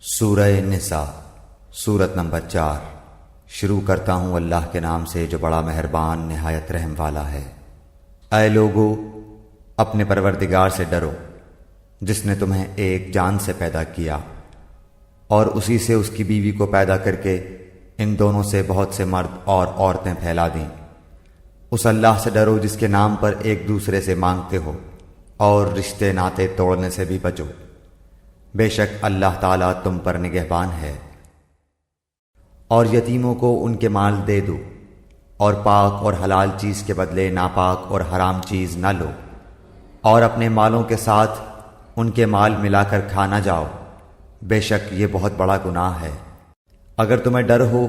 سورہ نساء سورت نمبر 4۔ شروع کرتا ہوں اللہ کے نام سے جو بڑا مہربان نہایت رحم والا ہے۔ اے لوگو، اپنے پروردگار سے ڈرو جس نے تمہیں ایک جان سے پیدا کیا اور اسی سے اس کی بیوی کو پیدا کر کے ان دونوں سے بہت سے مرد اور عورتیں پھیلا دیں۔ اس اللہ سے ڈرو جس کے نام پر ایک دوسرے سے مانگتے ہو اور رشتے ناطے توڑنے سے بھی بچو۔ بے شک اللہ تعالیٰ تم پر نگہبان ہے۔ اور یتیموں کو ان کے مال دے دو اور پاک اور حلال چیز کے بدلے ناپاک اور حرام چیز نہ لو، اور اپنے مالوں کے ساتھ ان کے مال ملا کر کھا نہ جاؤ، بے شک یہ بہت بڑا گناہ ہے۔ اگر تمہیں ڈر ہو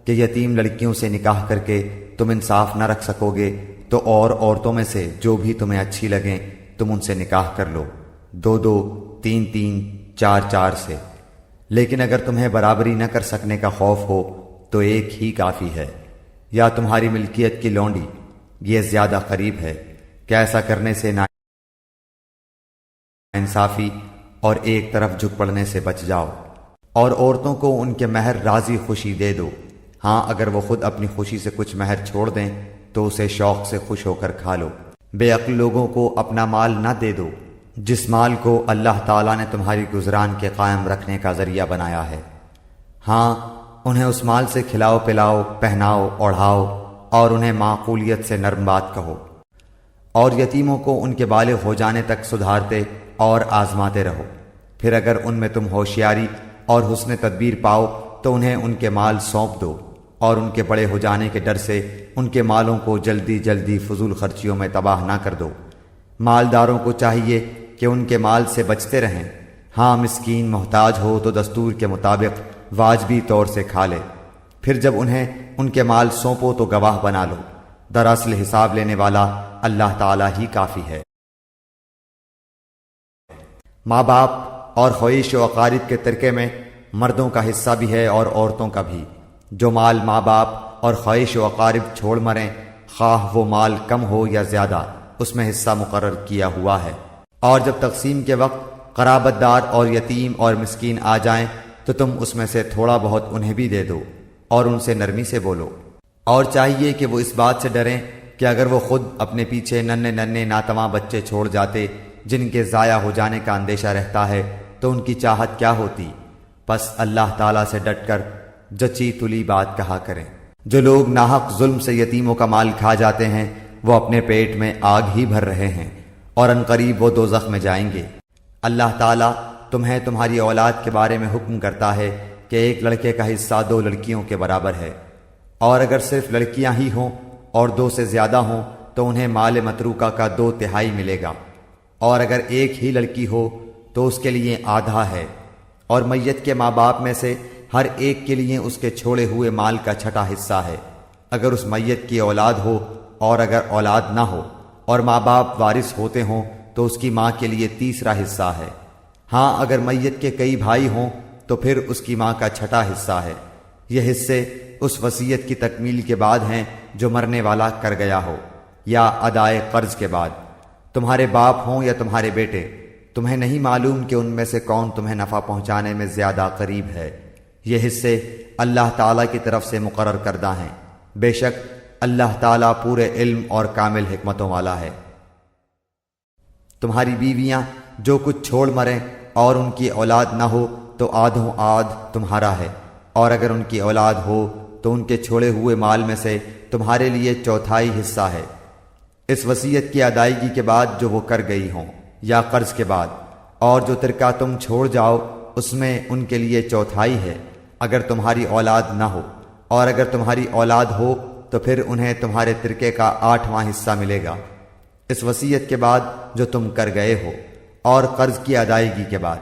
کہ یتیم لڑکیوں سے نکاح کر کے تم انصاف نہ رکھ سکو گے تو اور عورتوں میں سے جو بھی تمہیں اچھی لگیں تم ان سے نکاح کر لو، 2-2، 3-3، 4-4 سے۔ لیکن اگر تمہیں برابری نہ کر سکنے کا خوف ہو تو ایک ہی کافی ہے، یا تمہاری ملکیت کی لونڈی، یہ زیادہ قریب ہے کہ ایسا کرنے سے ناانصافی اور ایک طرف جھک پڑنے سے بچ جاؤ۔ اور عورتوں کو ان کے مہر راضی خوشی دے دو، ہاں اگر وہ خود اپنی خوشی سے کچھ مہر چھوڑ دیں تو اسے شوق سے خوش ہو کر کھا لو۔ بے عقل لوگوں کو اپنا مال نہ دے دو جس مال کو اللہ تعالیٰ نے تمہاری گزران کے قائم رکھنے کا ذریعہ بنایا ہے، ہاں انہیں اس مال سے کھلاؤ پلاؤ، پہناؤ اوڑھاؤ، اور انہیں معقولیت سے نرم بات کہو۔ اور یتیموں کو ان کے بالغ ہو جانے تک سدھارتے اور آزماتے رہو، پھر اگر ان میں تم ہوشیاری اور حسن تدبیر پاؤ تو انہیں ان کے مال سونپ دو، اور ان کے بڑے ہو جانے کے ڈر سے ان کے مالوں کو جلدی جلدی فضول خرچیوں میں تباہ نہ کر دو۔ مالداروں کو چاہیے کہ ان کے مال سے بچتے رہیں، ہاں مسکین محتاج ہو تو دستور کے مطابق واجبی طور سے کھا لے، پھر جب انہیں ان کے مال سونپو تو گواہ بنا لو، دراصل حساب لینے والا اللہ تعالیٰ ہی کافی ہے۔ ماں باپ اور خویش و اقارب کے ترکے میں مردوں کا حصہ بھی ہے اور عورتوں کا بھی۔ جو مال ماں باپ اور خویش و اقارب چھوڑ مریں، خواہ وہ مال کم ہو یا زیادہ، اس میں حصہ مقرر کیا ہوا ہے۔ اور جب تقسیم کے وقت قرابت دار اور یتیم اور مسکین آ جائیں تو تم اس میں سے تھوڑا بہت انہیں بھی دے دو اور ان سے نرمی سے بولو۔ اور چاہیے کہ وہ اس بات سے ڈریں کہ اگر وہ خود اپنے پیچھے ننھے ننھے ناتواں بچے چھوڑ جاتے جن کے ضائع ہو جانے کا اندیشہ رہتا ہے تو ان کی چاہت کیا ہوتی، پس اللہ تعالیٰ سے ڈٹ کر جچی تلی بات کہا کریں۔ جو لوگ ناحق ظلم سے یتیموں کا مال کھا جاتے ہیں وہ اپنے پیٹ میں آگ ہی بھر رہے ہیں اور عنقریب وہ دوزخ میں جائیں گے۔ اللہ تعالیٰ تمہیں تمہاری اولاد کے بارے میں حکم کرتا ہے کہ ایک لڑکے کا حصہ 2 لڑکیوں کے برابر ہے، اور اگر صرف لڑکیاں ہی ہوں اور 2 سے زیادہ ہوں تو انہیں مال متروکہ کا 2/3 ملے گا، اور اگر ایک ہی لڑکی ہو تو اس کے لیے آدھا ہے، اور میت کے ماں باپ میں سے ہر ایک کے لیے اس کے چھوڑے ہوئے مال کا 6واں حصہ ہے، اگر اس میت کی اولاد ہو، اور اگر اولاد نہ ہو اور ماں باپ وارث ہوتے ہوں تو اس کی ماں کے لیے 3واں حصہ ہے، ہاں اگر میت کے کئی بھائی ہوں تو پھر اس کی ماں کا 6واں حصہ ہے۔ یہ حصے اس وصیت کی تکمیل کے بعد ہیں جو مرنے والا کر گیا ہو، یا ادائے قرض کے بعد۔ تمہارے باپ ہوں یا تمہارے بیٹے، تمہیں نہیں معلوم کہ ان میں سے کون تمہیں نفع پہنچانے میں زیادہ قریب ہے، یہ حصے اللہ تعالیٰ کی طرف سے مقرر کردہ ہیں، بے شک اللہ تعالیٰ پورے علم اور کامل حکمتوں والا ہے۔ تمہاری بیویاں جو کچھ چھوڑ مریں اور ان کی اولاد نہ ہو تو آدھوں آدھ تمہارا ہے، اور اگر ان کی اولاد ہو تو ان کے چھوڑے ہوئے مال میں سے تمہارے لیے 1/4 حصہ ہے، اس وصیت کی ادائیگی کے بعد جو وہ کر گئی ہوں، یا قرض کے بعد۔ اور جو ترکہ تم چھوڑ جاؤ اس میں ان کے لیے 1/4 ہے اگر تمہاری اولاد نہ ہو، اور اگر تمہاری اولاد ہو تو پھر انہیں تمہارے ترکے کا 8واں حصہ ملے گا، اس وصیت کے بعد جو تم کر گئے ہو، اور قرض کی ادائیگی کے بعد۔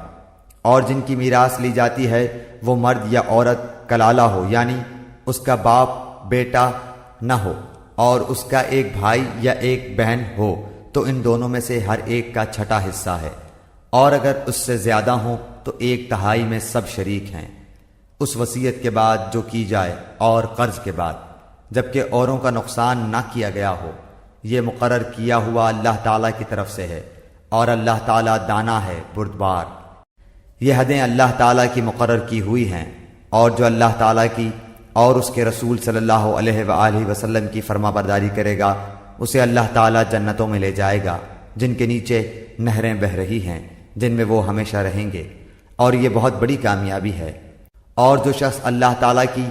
اور جن کی میراث لی جاتی ہے وہ مرد یا عورت کلالہ ہو، یعنی اس کا باپ بیٹا نہ ہو اور اس کا ایک بھائی یا ایک بہن ہو تو ان دونوں میں سے ہر ایک کا 6واں حصہ ہے، اور اگر اس سے زیادہ ہوں تو 1/3 میں سب شریک ہیں، اس وصیت کے بعد جو کی جائے اور قرض کے بعد، جبکہ اوروں کا نقصان نہ کیا گیا ہو۔ یہ مقرر کیا ہوا اللہ تعالیٰ کی طرف سے ہے، اور اللہ تعالیٰ دانا ہے بردبار۔ یہ حدیں اللہ تعالیٰ کی مقرر کی ہوئی ہیں، اور جو اللہ تعالیٰ کی اور اس کے رسول صلی اللہ علیہ وآلہ وسلم کی فرما برداری کرے گا اسے اللہ تعالیٰ جنتوں میں لے جائے گا جن کے نیچے نہریں بہہ رہی ہیں، جن میں وہ ہمیشہ رہیں گے، اور یہ بہت بڑی کامیابی ہے۔ اور جو شخص اللہ تعالیٰ کی